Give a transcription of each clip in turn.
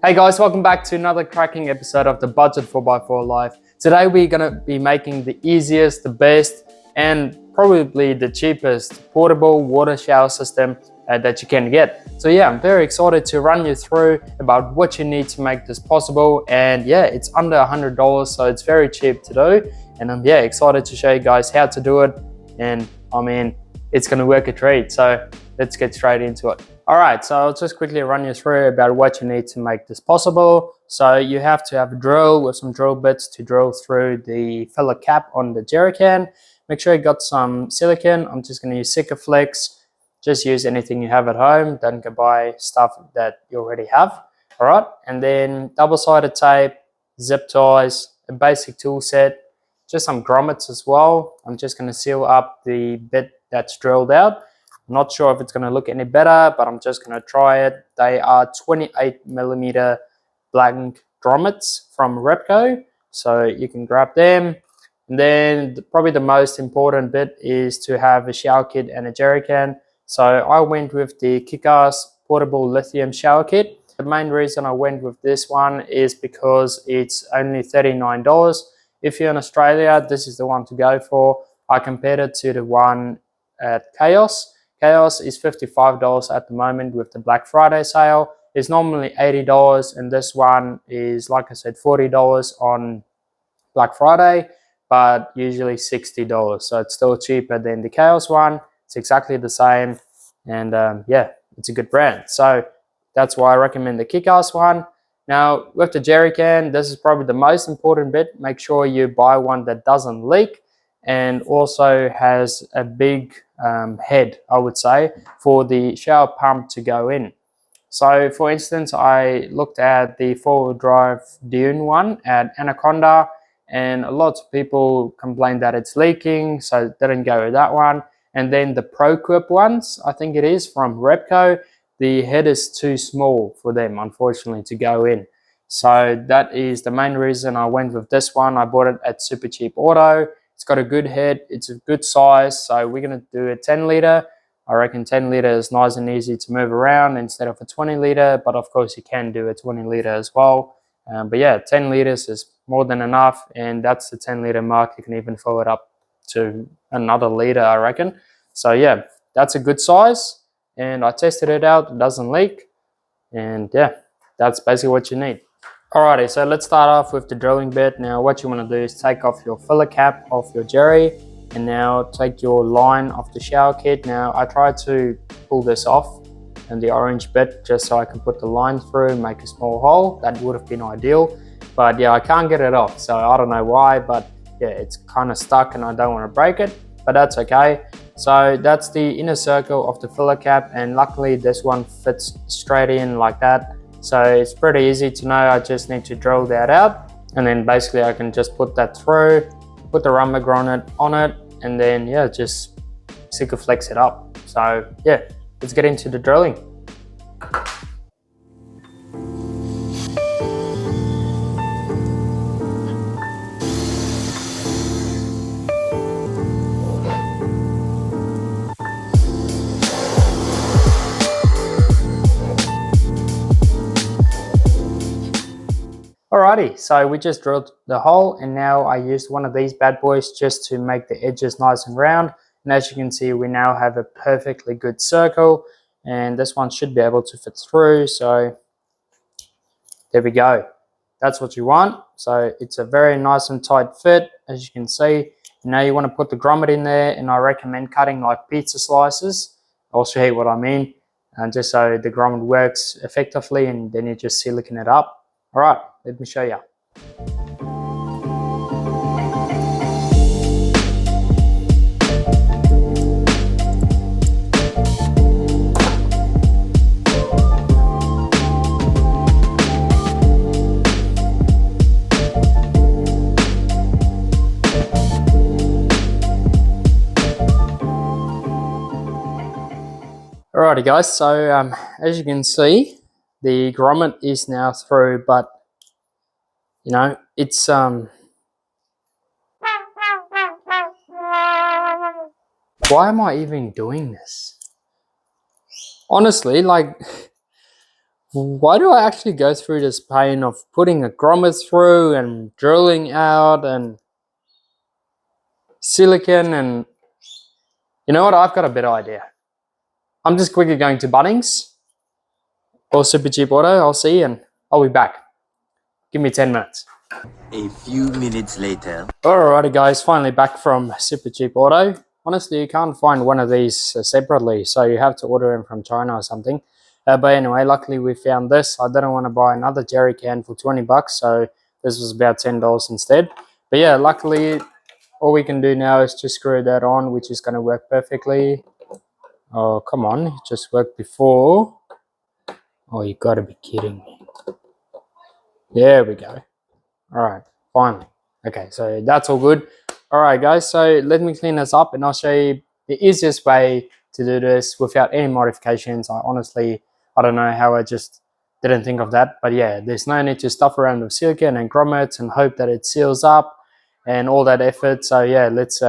Hey guys, welcome back to another cracking episode of the Budget 4x4 Life. Today we're going to be making the easiest, the best, and probably the cheapest portable water shower system that you can get. So yeah, I'm very excited to run you through about what you need to make this possible. And yeah, it's under $100, so it's very cheap to do. And I'm excited to show you guys how to do it. And I mean, it's going to work a treat. So let's get straight into it. All right, so I'll just quickly run you through about what you need to make this possible. So you have to have a drill with some drill bits to drill through the filler cap on the jerry can. Make sure you got some silicone. I'm just going to use Sikaflex. Just use anything you have at home. Don't go buy stuff that you already have. All right, and then double-sided tape, zip ties, a basic tool set, just some grommets as well. I'm just going to seal up the bit that's drilled out. I'm not sure if it's going to look any better, but I'm just going to try it. They are 28mm blank grommets from Repco, so you can grab them. And then probably the most important bit is to have a shower kit and a jerry can. So I went with the Kickass portable lithium shower kit. The main reason I went with this one is because it's only $39. If you're in Australia, this is the one to go for. I compared it to the one at Chaos. Chaos is $55 at the moment with the Black Friday sale. It's normally $80, and this one is, like I said, $40 on Black Friday, but usually $60. So it's still cheaper than the Chaos one. It's exactly the same, and yeah, it's a good brand. So that's why I recommend the Kickass one. Now, with the jerry can, this is probably the most important bit. Make sure you buy one that doesn't leak and also has a big head, I would say, for the shower pump to go in. So for instance, I looked at the four-wheel drive Dune one at Anaconda, and a lot of people complained that it's leaking, so didn't go with that one. And then the ProQuip ones, I think it is from Repco, the head is too small for them, unfortunately, to go in. So that is the main reason I went with this one. I bought it at Super Cheap Auto. It's got a good head, it's a good size, so we're going to do a 10 litre. I reckon 10 litre is nice and easy to move around instead of a 20 litre, but of course you can do a 20 litre as well. But yeah, 10 litres is more than enough, and that's the 10 litre mark. You can even fill it up to another litre, I reckon. So yeah, that's a good size, and I tested it out, it doesn't leak, and yeah, that's basically what you need. Alrighty, so let's start off with the drilling bit. Now what you want to do is take off your filler cap off your jerry, and now take your line off the shower kit. Now I tried to pull this off and the orange bit just so I can put the line through and make a small hole. That would have been ideal, but yeah, I can't get it off, so I don't know why, but yeah, it's kind of stuck and I don't want to break it, but that's okay. So that's the inner circle of the filler cap, and luckily this one fits straight in like that. So it's pretty easy to know. I just need to drill that out, and then basically I can just put that through, put the rubber grommet on it, and then yeah, just Sikaflex it up. So yeah, let's get into the drilling. Alrighty, so we just drilled the hole, and now I used one of these bad boys just to make the edges nice and round. And as you can see, we now have a perfectly good circle, and this one should be able to fit through. So there we go. That's what you want. So it's a very nice and tight fit, as you can see. Now you want to put the grommet in there, and I recommend cutting like pizza slices. I'll show you what I mean, and just so the grommet works effectively, and then you just silicone it up. All right, let me show you. Alrighty guys, so as you can see, the grommet is now through, but you know, it's why am I even doing this? Honestly, like, Why do I actually go through this pain of putting a grommet through and drilling out and silicon? And you know what? I've got a better idea. I'm just quickly going to Bunnings or Super Cheap Auto. I'll see you and I'll be back. Give me 10 minutes. A few minutes later. Alrighty guys, finally back from Super Cheap Auto. Honestly, you can't find one of these separately, so you have to order them from China or something. But anyway, luckily we found this. I didn't want to buy another jerry can for 20 bucks, so this was about $10 instead. But yeah, luckily all we can do now is just screw that on, which is going to work perfectly. Oh, come on, it just worked before. Oh, you gotta be kidding me. There we go. Alright, finally. Okay, so that's all good. Alright guys, so let me clean this up and I'll show you the easiest way to do this without any modifications. I don't know how I just didn't think of that, but yeah, there's no need to stuff around with silicone and grommets and hope that it seals up and all that effort. So yeah, let's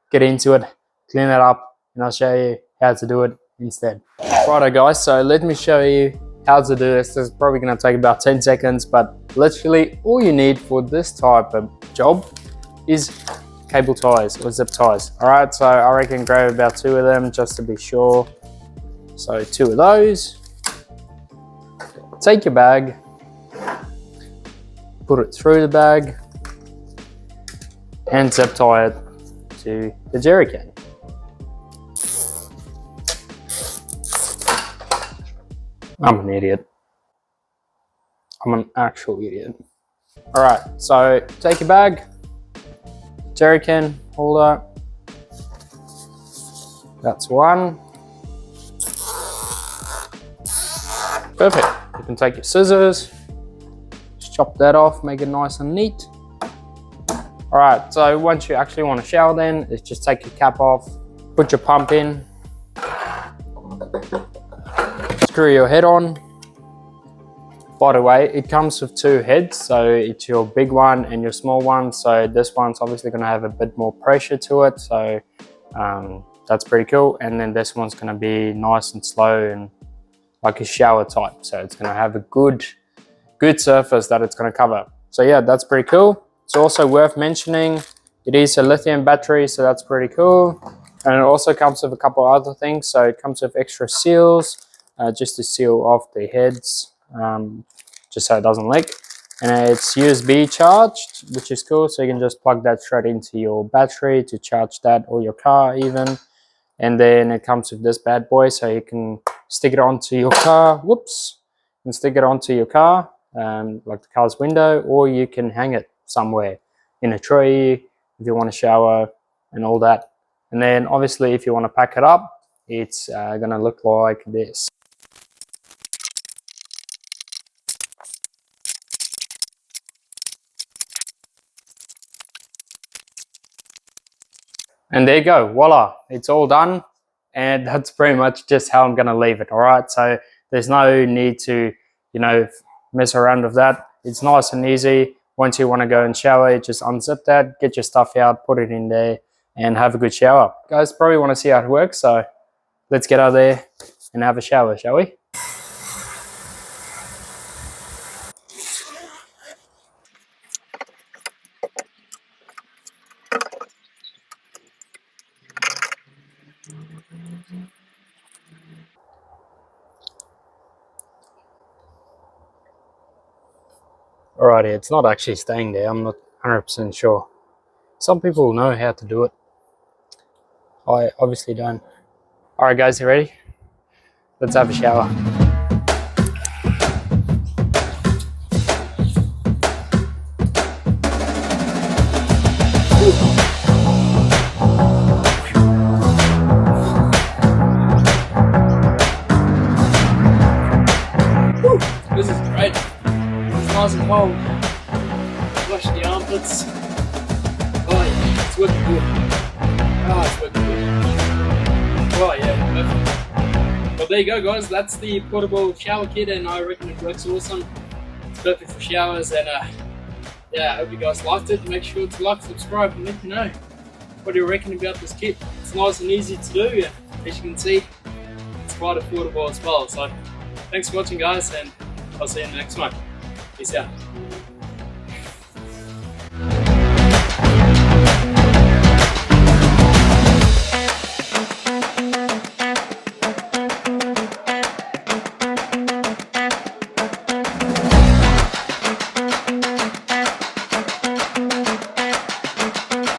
get into it, clean it up, and I'll show you how to do it instead. Righto guys, so let me show you how to do this. This is probably going to take about 10 seconds, but literally all you need for this type of job is cable ties or zip ties. All right, so I reckon grab about 2 of them just to be sure. So 2 of those. Take your bag, put it through the bag, and zip tie it to the jerry can. I'm an idiot. I'm an actual idiot. All right, so take your bag, jerry can holder. That's one. Perfect. You can take your scissors, just chop that off, make it nice and neat. All right, so once you actually want to shower then, is just take your cap off, put your pump in, screw your head on. By the way, it comes with 2 heads, so it's your big one and your small one. So this one's obviously going to have a bit more pressure to it, so that's pretty cool. And then this one's going to be nice and slow and like a shower type, so it's going to have a good surface that it's going to cover. So yeah, that's pretty cool. It's also worth mentioning it is a lithium battery, so that's pretty cool. And it also comes with a couple other things. So it comes with extra seals, just to seal off the heads, just so it doesn't leak. And it's USB charged, which is cool, so you can just plug that straight into your battery to charge that or your car even. And then it comes with this bad boy, so you can stick it onto your car. Whoops! You can stick it onto your car, like the car's window, or you can hang it somewhere in a tree if you want to shower and all that. And then obviously if you want to pack it up, it's going to look like this. And there you go, voila, it's all done. And that's pretty much just how I'm gonna leave it, all right? So there's no need to, you know, mess around with that. It's nice and easy. Once you wanna go and shower, you just unzip that, get your stuff out, put it in there, and have a good shower. Guys probably wanna see how it works, so let's get out there and have a shower, shall we? Alrighty, it's not actually staying there. I'm not 100% sure. Some people know how to do it. I obviously don't. Alright guys, you ready? Let's have a shower. This is great. It's nice and cold. Wash the armpits. Oh yeah, it's working good. Oh, it's working good. Oh yeah, perfect. Well, there you go guys, that's the portable shower kit and I reckon it works awesome. It's perfect for showers and yeah, I hope you guys liked it. Make sure to like, subscribe and let me know what you reckon about this kit. It's nice and easy to do, and as you can see, it's quite affordable as well. So thanks for watching guys, and I'll see you in the next one. Peace out.